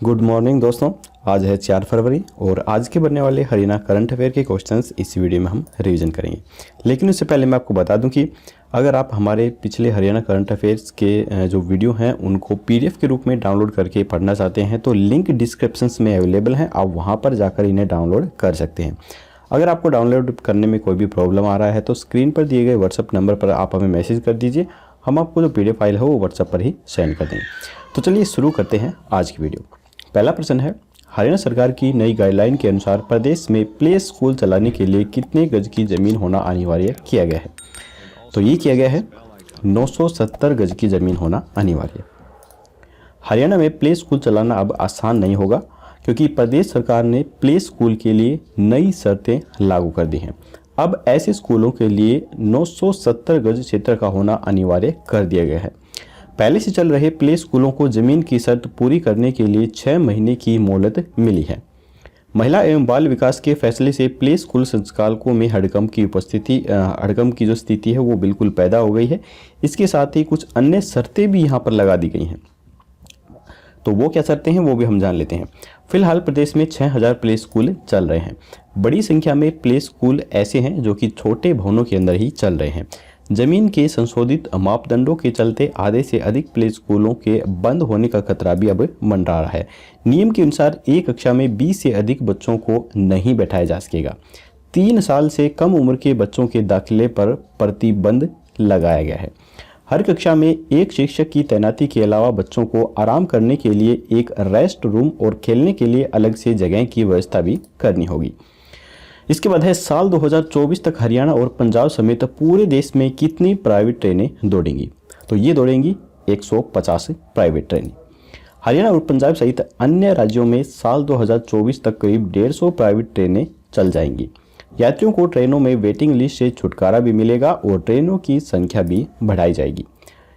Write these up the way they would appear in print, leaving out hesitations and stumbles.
Good morning दोस्तों। आज है 4 फरवरी और आज के बनने वाले हरियाणा करंट अफेयर के क्वेश्चंस इस वीडियो में हम रिवीजन करेंगे। लेकिन उससे पहले मैं आपको बता दूं कि अगर आप हमारे पिछले हरियाणा करंट अफेयर्स के जो वीडियो हैं उनको पीडीएफ के रूप में डाउनलोड करके पढ़ना चाहते हैं तो लिंक डिस्क्रिप्शन में अवेलेबल हैं, आप वहाँ पर जाकर इन्हें डाउनलोड कर सकते हैं। अगर आपको डाउनलोड करने में कोई भी प्रॉब्लम आ रहा है तो स्क्रीन पर दिए गए व्हाट्सअप नंबर पर आप हमें मैसेज कर दीजिए, हम आपको जो पीडीएफ फाइल है वो व्हाट्सएप पर ही सेंड कर देंगे। तो चलिए शुरू करते हैं आज की वीडियो। पहला प्रश्न है, हरियाणा सरकार की नई गाइडलाइन के अनुसार प्रदेश में प्ले स्कूल चलाने के लिए कितने गज की ज़मीन होना अनिवार्य किया गया है? तो ये किया गया है 970 गज की ज़मीन होना अनिवार्य। हरियाणा में प्ले स्कूल चलाना अब आसान नहीं होगा क्योंकि प्रदेश सरकार ने प्ले स्कूल के लिए नई शर्तें लागू कर दी हैं। अब ऐसे स्कूलों के लिए 970 गज क्षेत्र का होना अनिवार्य कर दिया गया है। पहले से चल रहे प्ले स्कूलों को जमीन की शर्त पूरी करने के लिए 6 महीने की मोहलत मिली है। महिला एवं बाल विकास के फैसले से प्ले स्कूल संचालकों में हड़कंप की जो स्थिति है वो बिल्कुल पैदा हो गई है। इसके साथ ही कुछ अन्य शर्तें भी यहाँ पर लगा दी गई हैं। तो वो क्या शर्तें हैं वो भी हम जान लेते हैं। फिलहाल प्रदेश में 6000 प्ले स्कूल चल रहे हैं। बड़ी संख्या में प्ले स्कूल ऐसे हैं जो कि छोटे भवनों के अंदर ही चल रहे हैं। जमीन के संशोधित मापदंडों के चलते आधे से अधिक प्ले स्कूलों के बंद होने का खतरा भी अब मंडरा रहा है। नियम के अनुसार एक कक्षा में 20 से अधिक बच्चों को नहीं बैठाया जा सकेगा। 3 साल से कम उम्र के बच्चों के दाखिले पर प्रतिबंध लगाया गया है। हर कक्षा में एक शिक्षक की तैनाती के अलावा बच्चों को आराम करने के लिए एक रेस्ट रूम और खेलने के लिए अलग से जगह की व्यवस्था भी करनी होगी। इसके बाद है, साल 2024 तक हरियाणा और पंजाब समेत पूरे देश में कितनी प्राइवेट ट्रेनें दौड़ेंगी? तो ये दौड़ेंगी 150 प्राइवेट ट्रेनें। हरियाणा और पंजाब सहित अन्य राज्यों में साल 2024 तक करीब 150 प्राइवेट ट्रेनें चल जाएंगी। यात्रियों को ट्रेनों में वेटिंग लिस्ट से छुटकारा भी मिलेगा और ट्रेनों की संख्या भी बढ़ाई जाएगी।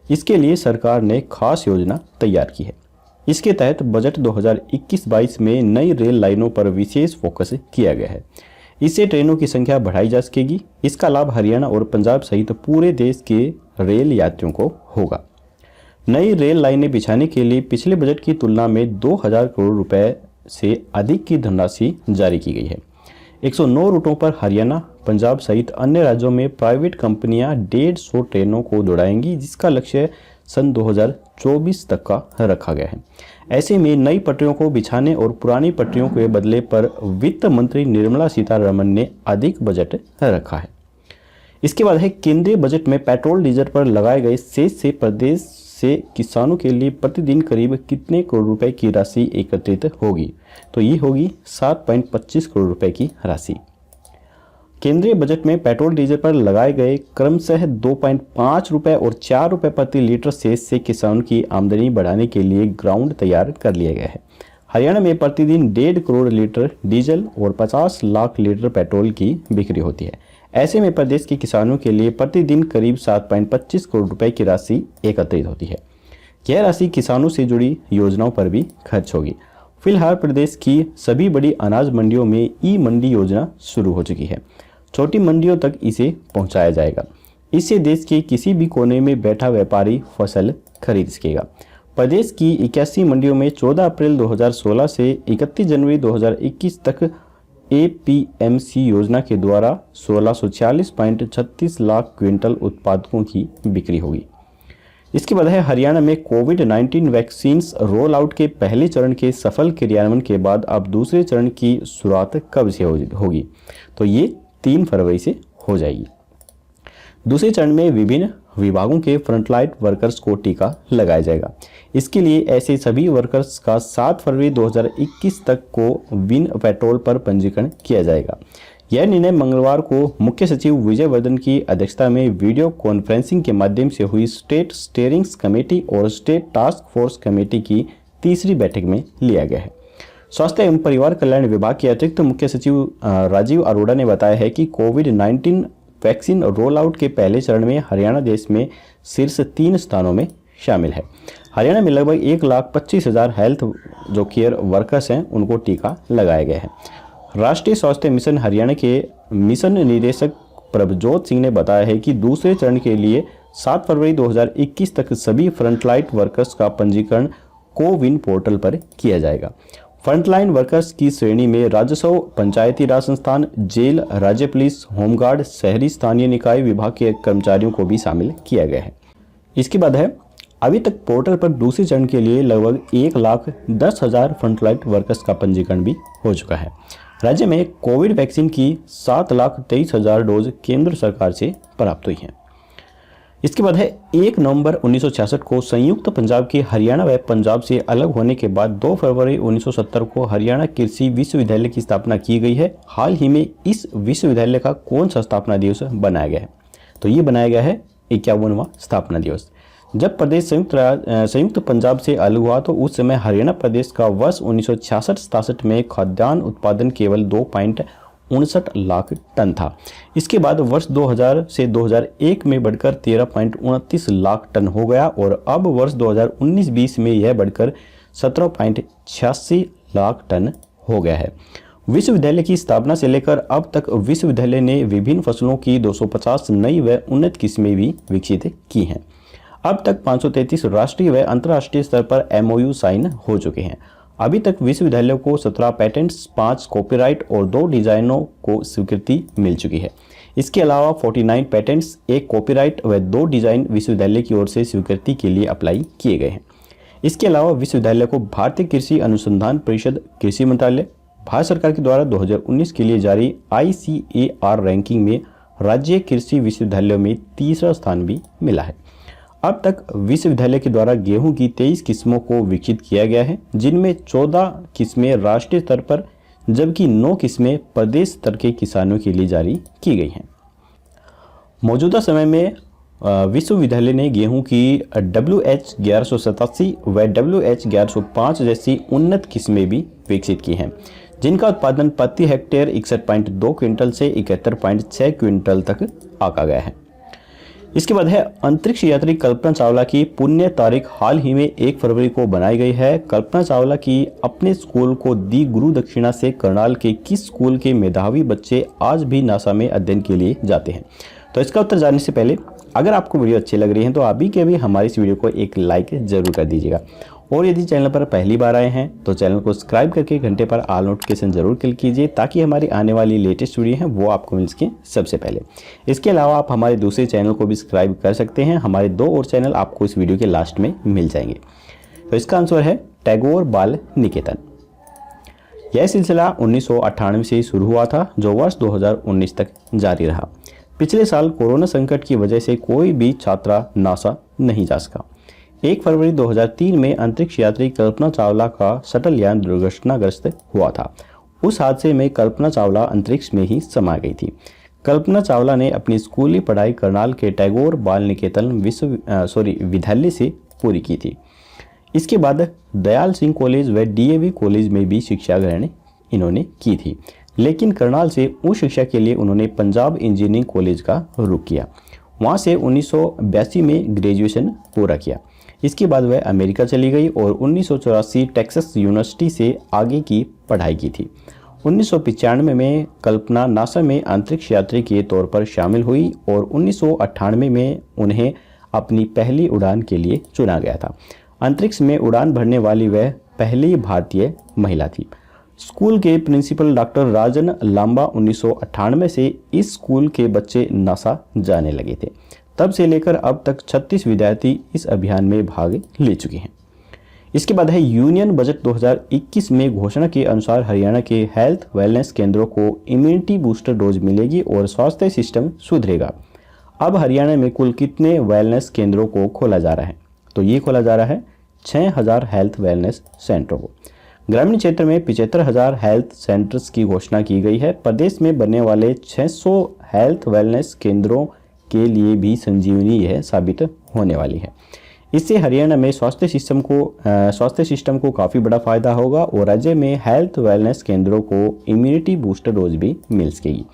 इसके लिए सरकार ने खास योजना तैयार की है। इसके तहत बजट 2021-22 में नई रेल लाइनों पर विशेष फोकस किया गया है। इससे ट्रेनों की संख्या बढ़ाई जा सकेगी। इसका लाभ हरियाणा और पंजाब सहित पूरे देश के रेल यात्रियों को होगा। नई रेल लाइनें बिछाने के लिए पिछले बजट की तुलना में 2000 करोड़ रुपए से अधिक की धनराशि जारी की गई है। 109 रूटों पर हरियाणा, पंजाब सहित अन्य राज्यों में प्राइवेट कंपनियां 150 ट्रेनों को दौड़ाएंगी, जिसका लक्ष्य सन 2024 तक का रखा गया है। ऐसे में नई पटरियों को बिछाने और पुरानी पटरियों के बदले पर वित्त मंत्री निर्मला सीतारमण ने अधिक बजट रखा है। इसके बाद है, केंद्रीय बजट में पेट्रोल डीजल पर लगाए गए सेस से प्रदेश से किसानों के लिए प्रतिदिन करीब कितने करोड़ रुपए की राशि एकत्रित होगी? तो ये होगी 7.25 करोड़ रुपए की राशि। केंद्रीय बजट में पेट्रोल डीजल पर लगाए गए क्रमशः 2.5 रुपए और 4 रुपए प्रति लीटर सेस से किसानों की आमदनी बढ़ाने के लिए ग्राउंड तैयार कर लिया गया है। हरियाणा में प्रतिदिन 1.5 करोड़ लीटर डीजल और 50 लाख लीटर पेट्रोल की बिक्री होती है। ऐसे में प्रदेश के किसानों के लिए प्रतिदिन करीब 7.25 करोड़ रुपए की राशि एकत्रित होती है। यह राशि किसानों से जुड़ी योजनाओं पर भी खर्च होगी। फिलहाल प्रदेश की सभी बड़ी अनाज मंडियों में ई मंडी योजना शुरू हो चुकी है। छोटी मंडियों तक इसे पहुंचाया जाएगा। इससे देश के किसी भी कोने में बैठा व्यापारी फसल खरीद सकेगा। प्रदेश की 81 मंडियों में 14 अप्रैल 2016 से 31 जनवरी 2021 तक एपीएमसी योजना के द्वारा 1646.36 लाख क्विंटल उत्पादकों की बिक्री होगी। इसके बाद है, हरियाणा में कोविड-19 वैक्सीन रोल आउट के पहले चरण के सफल क्रियान्वयन के बाद अब दूसरे चरण की शुरुआत कब से होगी? तो ये 3 फरवरी से हो जाएगी। दूसरे चरण में विभिन्न विभागों के फ्रंटलाइन वर्कर्स को टीका लगाया जाएगा। इसके लिए ऐसे सभी वर्कर्स का 7 फरवरी 2021 तक को विन पेट्रोल पर पंजीकरण किया जाएगा। यह निर्णय मंगलवार को मुख्य सचिव विजय वर्धन की अध्यक्षता में वीडियो कॉन्फ्रेंसिंग के माध्यम से हुई स्टेट स्टीयरिंग कमेटी और स्टेट टास्क फोर्स कमेटी की तीसरी बैठक में लिया गया है। स्वास्थ्य एवं परिवार कल्याण विभाग के अतिरिक्त मुख्य सचिव राजीव अरोड़ा ने बताया है कि कोविड-19 वैक्सीन रोल आउट के पहले चरण में हरियाणा देश में शीर्ष 3 स्थानों में शामिल है। हरियाणा में लगभग 1,25,000 हेल्थ जो केयर वर्कर्स हैं उनको टीका लगाया गया है। राष्ट्रीय स्वास्थ्य मिशन हरियाणा के मिशन निदेशक प्रभजोत सिंह ने बताया है कि दूसरे चरण के लिए 7 फरवरी 2021 तक सभी फ्रंटलाइन वर्कर्स का पंजीकरण कोविन पोर्टल पर किया जाएगा। फ्रंटलाइन वर्कर्स की श्रेणी में राजस्व, पंचायती राज संस्थान, जेल, राज्य पुलिस, होमगार्ड, शहरी स्थानीय निकाय विभाग के कर्मचारियों को भी शामिल किया गया है। इसके बाद है, अभी तक पोर्टल पर दूसरे चरण के लिए लगभग 1,10,000 फ्रंटलाइन वर्कर्स का पंजीकरण भी हो चुका है। राज्य में कोविड वैक्सीन की 7,23,000 डोज केंद्र सरकार से प्राप्त हुई हैं। इसके बाद है, 1 नवंबर 1966 को संयुक्त पंजाब के हरियाणा व पंजाब से अलग होने के बाद 2 फरवरी 1970 को हरियाणा कृषि विश्वविद्यालय की स्थापना की गई है। हाल ही में इस विश्वविद्यालय का कौन सा स्थापना दिवस बनाया गया है? तो ये बनाया गया है 51वां स्थापना दिवस। जब प्रदेश संयुक्त पंजाब से अलग हुआ तो उस समय हरियाणा प्रदेश का वर्ष 1966-67 में खाद्यान्न उत्पादन केवल 2.59 लाख टन था। इसके बाद वर्ष 2000 से 2001 में बढ़कर 13.29 लाख टन हो गया और अब वर्ष 2019-20 में यह बढ़कर 17.86 लाख टन हो गया है। विश्वविद्यालय की स्थापना से लेकर अब तक विश्वविद्यालय ने विभिन्न फसलों की 250 नई व उन्नत किस्में भी विकसित की हैं। अब तक 533 राष्ट्रीय व अंतर्राष्ट्रीय स्तर पर MOU साइन हो चुके हैं। अभी तक विश्वविद्यालय को 17 पैटेंट्स, 5 कॉपीराइट और 2 डिजाइनों को स्वीकृति मिल चुकी है। इसके अलावा 49 पैटेंट्स, 1 कॉपीराइट व 2 डिजाइन विश्वविद्यालय की ओर से स्वीकृति के लिए अप्लाई किए गए हैं। इसके अलावा विश्वविद्यालय को भारतीय कृषि अनुसंधान परिषद, कृषि मंत्रालय, भारत सरकार के द्वारा 2019 के लिए जारी ICAR रैंकिंग में राज्य कृषि विश्वविद्यालयों में 3रा स्थान भी मिला है। अब तक विश्वविद्यालय के द्वारा गेहूं की 23 किस्मों को विकसित किया गया है, जिनमें 14 किस्में राष्ट्रीय स्तर पर जबकि 9 किस्में प्रदेश स्तर के किसानों के लिए जारी की गई हैं। मौजूदा समय में विश्वविद्यालय ने गेहूं की WH 1187 व WH 1105 जैसी उन्नत किस्में भी विकसित की हैं, जिनका उत्पादन प्रति हेक्टेयर 61.2 क्विंटल से 71.6 क्विंटल तक आका गया है। इसके बाद है, अंतरिक्ष यात्री कल्पना चावला की पुण्य तारीख हाल ही में 1 फरवरी को बनाई गई है। कल्पना चावला की अपने स्कूल को दी गुरु दक्षिणा से करनाल के किस स्कूल के मेधावी बच्चे आज भी नासा में अध्ययन के लिए जाते हैं? तो इसका उत्तर जानने से पहले अगर आपको वीडियो अच्छी लग रही है तो अभी के अभी हमारी इस वीडियो को एक लाइक जरूर कर दीजिएगा और यदि चैनल पर पहली बार आए हैं तो चैनल को सब्सक्राइब करके घंटे पर ऑल नोटिफिकेशन जरूर क्लिक कीजिए ताकि हमारी आने वाली लेटेस्ट वीडियो है वो आपको मिल सके सबसे पहले। इसके अलावा आप हमारे दूसरे चैनल को भी सब्सक्राइब कर सकते हैं। हमारे 2 और चैनल आपको इस वीडियो के लास्ट में मिल जाएंगे। तो इसका आंसर है टैगोर बाल निकेतन। यह सिलसिला 1998 से शुरू हुआ था जो वर्ष 2019 तक जारी रहा। पिछले साल कोरोना संकट की वजह से कोई भी छात्रा नासा नहीं जा सका। 1 फरवरी 2003 में अंतरिक्ष यात्री कल्पना चावला का शटल यान दुर्घटनाग्रस्त हुआ था। उस हादसे में कल्पना चावला अंतरिक्ष में ही समा गई थी। कल्पना चावला ने अपनी स्कूली पढ़ाई करनाल के टैगोर बाल निकेतन विद्यालय से पूरी की थी। इसके बाद दयाल सिंह कॉलेज व DAV कॉलेज में भी शिक्षा ग्रहण इन्होंने की थी, लेकिन करनाल से उच्च शिक्षा के लिए उन्होंने पंजाब इंजीनियरिंग कॉलेज का रुख किया। वहाँ से 1982 में ग्रेजुएशन पूरा किया। इसके बाद वह अमेरिका चली गई और 1984 टेक्सास यूनिवर्सिटी से आगे की पढ़ाई की थी। 1995 में कल्पना नासा में अंतरिक्ष यात्री के तौर पर शामिल हुई और 1998 में उन्हें अपनी पहली उड़ान के लिए चुना गया था। अंतरिक्ष में उड़ान भरने वाली वह पहली भारतीय महिला थी। स्कूल के प्रिंसिपल डॉक्टर राजन लांबा 1998 से इस स्कूल के बच्चे नासा जाने लगे थे। तब से लेकर अब तक 36 विद्यार्थी इस अभियान में भाग ले चुके हैं। इसके बाद है, यूनियन बजट 2021 में घोषणा के अनुसार हरियाणा के हेल्थ वेलनेस केंद्रों को इम्यूनिटी बूस्टर डोज मिलेगी और स्वास्थ्य सिस्टम सुधरेगा। अब हरियाणा में कुल कितने वेलनेस केंद्रों को खोला जा रहा है? तो ये खोला जा रहा है 6000 हेल्थ वेलनेस सेंटरों को। ग्रामीण क्षेत्र में 75,000 हेल्थ सेंटर्स की घोषणा की गई है। प्रदेश में बनने वाले 600 हेल्थ वेलनेस केंद्रों के लिए भी संजीवनी यह साबित होने वाली है। इससे हरियाणा में स्वास्थ्य सिस्टम को काफ़ी बड़ा फायदा होगा और राज्य में हेल्थ वेलनेस केंद्रों को इम्यूनिटी बूस्टर डोज भी मिल सकेगी।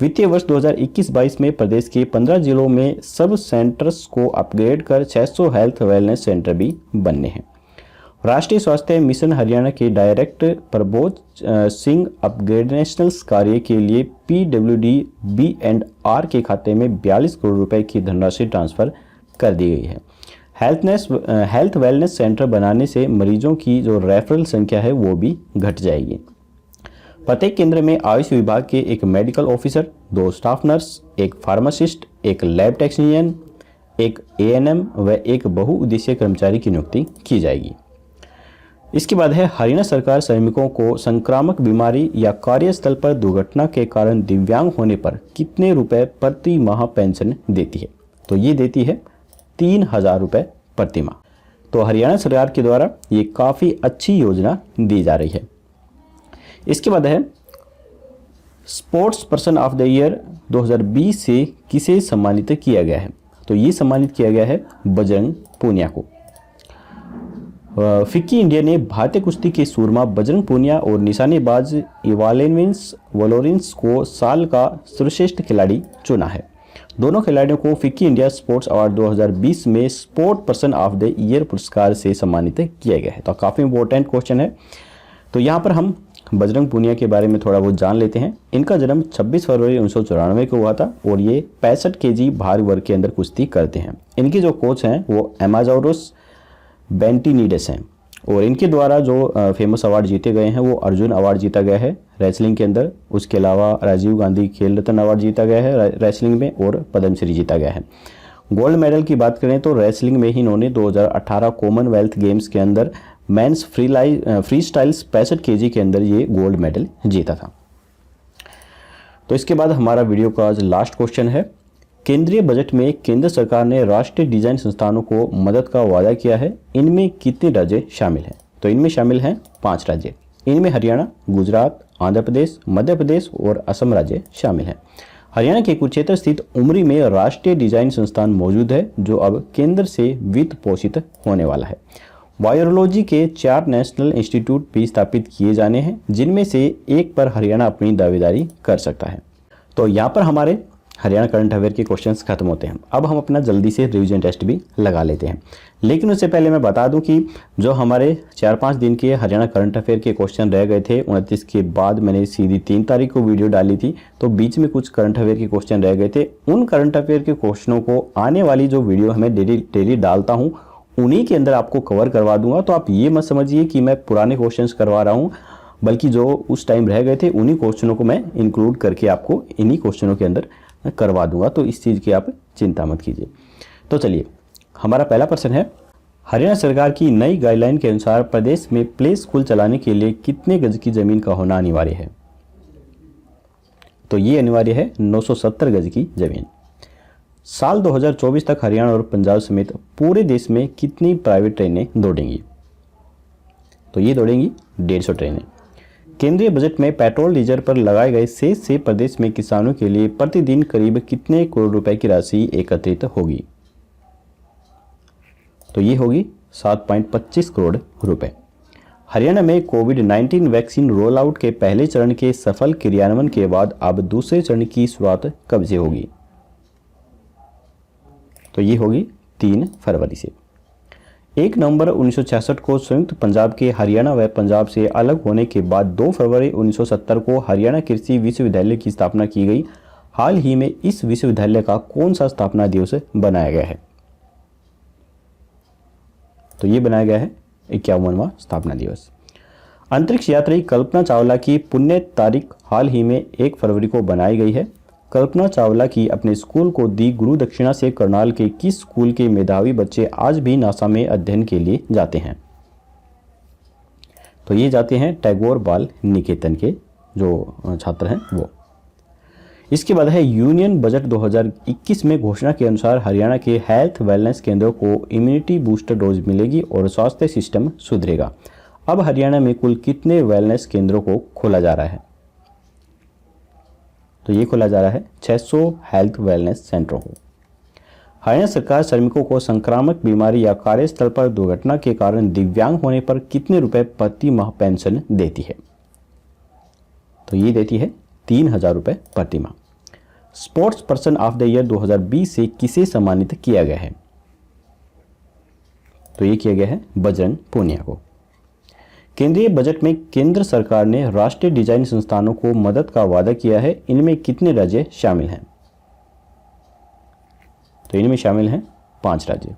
वित्तीय वर्ष 2021-22 में प्रदेश के 15 जिलों में सब सेंटर्स को अपग्रेड कर 600 हेल्थ वेलनेस सेंटर भी बनने हैं। राष्ट्रीय स्वास्थ्य मिशन हरियाणा के डायरेक्टर प्रबोध सिंह अपग्रेडेशनल कार्य के लिए PWD-B&R के खाते में 42 करोड़ रुपए की धनराशि ट्रांसफर कर दी गई है। हेल्थ वेलनेस सेंटर बनाने से मरीजों की जो रेफरल संख्या है वो भी घट जाएगी। प्रत्येक केंद्र में आयुष विभाग के एक मेडिकल ऑफिसर, 2 स्टाफ नर्स, एक फार्मासिस्ट, एक लैब टेक्नीशियन, एक एएनएम व एक बहुउद्देशीय कर्मचारी की नियुक्ति की जाएगी। इसके बाद है हरियाणा सरकार श्रमिकों को संक्रामक बीमारी या कार्यस्थल पर दुर्घटना के कारण दिव्यांग होने पर कितने रुपए प्रति माह पेंशन देती है? तो ये देती है 3000 रुपये प्रति माह। तो हरियाणा सरकार के द्वारा ये काफ़ी अच्छी योजना दी जा रही है। इसके बाद है sports person of the year 2020 से किसे सम्मानित किया गया है? तो ये सम्मानित किया गया है बजरंग पूनिया को। फिक्की इंडिया ने भारतीय कुश्ती के सूरमा बजरंग पूनिया और निशानेबाज इवालेविंस वलोरिंस को साल का सर्वश्रेष्ठ खिलाड़ी चुना है। दोनों खिलाड़ियों को फिक्की इंडिया स्पोर्ट्स अवार्ड 2020 में sport person of the year पुरस्कार से सम्मानित किया गया है। तो काफ़ी इंपॉर्टेंट क्वेश्चन है। तो यहाँ पर हम बजरंग पूनिया के बारे में थोड़ा बहुत जान लेते हैं। इनका जन्म 26 फरवरी 1994 को हुआ था और ये 65 kg भार वर्ग के अंदर कुश्ती करते हैं। इनके जो कोच हैं वो एमाजोरस बेंटिनीडस हैं और इनके द्वारा जो फेमस अवार्ड जीते गए हैं वो अर्जुन अवार्ड जीता गया है रेसलिंग के अंदर। उसके अलावा राजीव गांधी खेल रत्न अवार्ड जीता गया है रेसलिंग में और पद्मश्री जीता गया है। गोल्ड मेडल की बात करें तो रेसलिंग में ही इन्होंने 2018 कॉमनवेल्थ गेम्स के अंदर मेंस फ्री स्टाइल 65 kg के अंदर ये गोल्ड मेडल जीता था। तो इसके बाद हमारा वीडियो का आज लास्ट क्वेश्चन है। केंद्रीय बजट में केंद्र सरकार ने राष्ट्रीय डिजाइन संस्थानों को मदद का वादा किया है। इनमें कितने राज्य शामिल हैं? तो इनमें शामिल हैं 5 राज्य। इनमें हरियाणा, गुजरात, आंध्र प्रदेश, मध्य प्रदेश और असम राज्य शामिल हैं। हरियाणा के कुरुक्षेत्र स्थित उमरी में राष्ट्रीय डिजाइन संस्थान मौजूद है जो अब केंद्र से वित्त पोषित होने वाला है। वायरोलॉजी के 4 नेशनल इंस्टीट्यूट भी स्थापित किए जाने हैं जिनमें से एक पर हरियाणा अपनी दावेदारी कर सकता है। तो यहाँ पर हमारे हरियाणा करंट अफेयर के क्वेश्चंस खत्म होते हैं। अब हम अपना जल्दी से रिवीजन टेस्ट भी लगा लेते हैं। लेकिन उससे पहले मैं बता दूं कि जो हमारे 4-5 दिन के हरियाणा करंट अफेयर के क्वेश्चन रह गए थे 29 के बाद मैंने सीधी 3 तारीख को वीडियो डाली थी, तो बीच में कुछ करंट अफेयर के क्वेश्चन रह गए थे। उन करंट अफेयर के क्वेश्चनों को आने वाली जो वीडियो हमें डेली डालता हूँ उन्हीं के अंदर आपको कवर करवा दूंगा। तो आप ये मत समझिए कि मैं पुराने क्वेश्चंस करवा रहा हूँ, बल्कि जो उस टाइम रह गए थे उन्हीं क्वेश्चनों को मैं इंक्लूड करके आपको इन्हीं क्वेश्चनों के अंदर करवा दूंगा। तो इस चीज़ की आप चिंता मत कीजिए। तो चलिए, हमारा पहला प्रश्न है, हरियाणा सरकार की नई गाइडलाइन के अनुसार प्रदेश में प्ले स्कूल चलाने के लिए कितने गज की जमीन का होना अनिवार्य है? तो ये अनिवार्य है 970 गज की जमीन। साल 2024 तक हरियाणा और पंजाब समेत पूरे देश में कितनी प्राइवेट ट्रेनें दौड़ेंगी? तो ये दौड़ेंगी 150 ट्रेनें। केंद्रीय बजट में पेट्रोल डीजल पर लगाए गए सेस से प्रदेश में किसानों के लिए प्रतिदिन करीब कितने करोड़ रुपए की राशि एकत्रित होगी? तो ये होगी 7.25 करोड़ रुपए। हरियाणा में कोविड-19 वैक्सीन रोल आउट के पहले चरण के सफल क्रियान्वयन के बाद अब दूसरे चरण की शुरुआत कब से होगी? तो ये होगी 3 फरवरी से। 1 नवंबर 1966 को संयुक्त पंजाब के हरियाणा व पंजाब से अलग होने के बाद 2 फरवरी 1970 को हरियाणा कृषि विश्वविद्यालय की स्थापना की गई। हाल ही में इस विश्वविद्यालय का कौन सा स्थापना दिवस बनाया गया है? तो ये बनाया गया है 51वां स्थापना दिवस। अंतरिक्ष यात्री कल्पना चावला की पुण्य तारीख हाल ही में 1 फरवरी को बनाई गई है। कल्पना चावला की अपने स्कूल को दी गुरु दक्षिणा से करनाल के किस स्कूल के मेधावी बच्चे आज भी नासा में अध्ययन के लिए जाते हैं? तो ये जाते हैं टैगोर बाल निकेतन के जो छात्र हैं वो। इसके बाद है यूनियन बजट 2021 में घोषणा के अनुसार हरियाणा के हेल्थ वेलनेस केंद्रों को इम्यूनिटी बूस्टर डोज मिलेगी और स्वास्थ्य सिस्टम सुधरेगा। अब हरियाणा में कुल कितने वेलनेस केंद्रों को खोला जा रहा है? तो ये खोला जा रहा है 600 हेल्थ वेलनेस सेंटरों को। हरियाणा सरकार श्रमिकों को संक्रामक बीमारी या कार्यस्थल पर दुर्घटना के कारण दिव्यांग होने पर कितने रुपए प्रति माह पेंशन देती है? तो ये देती है 3000 रुपये प्रति माह। Sports person of the year 2020 से किसे सम्मानित किया गया है? तो ये किया गया है बजरंग पूनिया को। केंद्रीय बजट में केंद्र सरकार ने राष्ट्रीय डिजाइन संस्थानों को मदद का वादा किया है। इनमें कितने राज्य शामिल हैं? तो इनमें शामिल हैं 5 राज्य।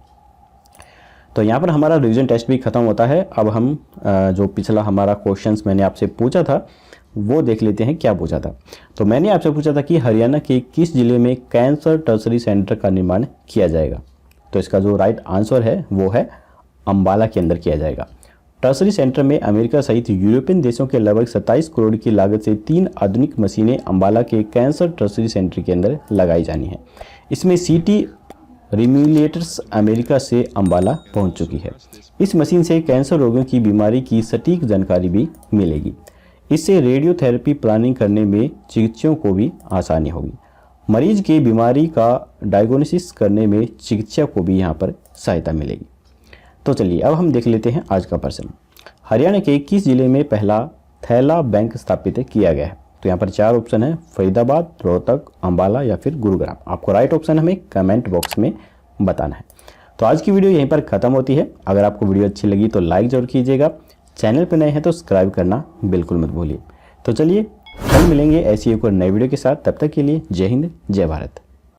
तो यहाँ पर हमारा रिवीजन टेस्ट भी खत्म होता है। अब हम जो पिछला हमारा क्वेश्चंस मैंने आपसे पूछा था वो देख लेते हैं क्या पूछा था। तो मैंने आपसे पूछा था कि हरियाणा के किस जिले में कैंसर टर्सरी सेंटर का निर्माण किया जाएगा। तो इसका जो राइट आंसर है वो है अम्बाला के अंदर किया जाएगा। टर्सरी सेंटर में अमेरिका सहित यूरोपियन देशों के लगभग 27 करोड़ की लागत से 3 आधुनिक मशीनें अम्बाला के कैंसर टर्सरी सेंटर के अंदर लगाई जानी है। इसमें सीटी रिम्यूलेटर्स अमेरिका से अम्बाला पहुंच चुकी है। इस मशीन से कैंसर रोगियों की बीमारी की सटीक जानकारी भी मिलेगी। इससे रेडियोथेरेपी प्लानिंग करने में चिकित्सकों को भी आसानी होगी। मरीज की बीमारी का डायग्नोसिस करने में चिकित्सक को भी यहाँ पर सहायता मिलेगी। तो चलिए अब हम देख लेते हैं आज का प्रश्न। हरियाणा के किस जिले में पहला थैला बैंक स्थापित किया गया है। तो यहाँ पर 4 ऑप्शन है, फरीदाबाद, रोहतक, अम्बाला या फिर गुरुग्राम। आपको राइट ऑप्शन हमें कमेंट बॉक्स में बताना है। तो आज की वीडियो यहीं पर ख़त्म होती है। अगर आपको वीडियो अच्छी लगी तो लाइक जरूर कीजिएगा। चैनल पर नए हैं तो सब्सक्राइब करना बिल्कुल मत भूलिए। तो चलिए कल मिलेंगे ऐसी एक और नई वीडियो के साथ। तब तक के लिए जय हिंद, जय भारत।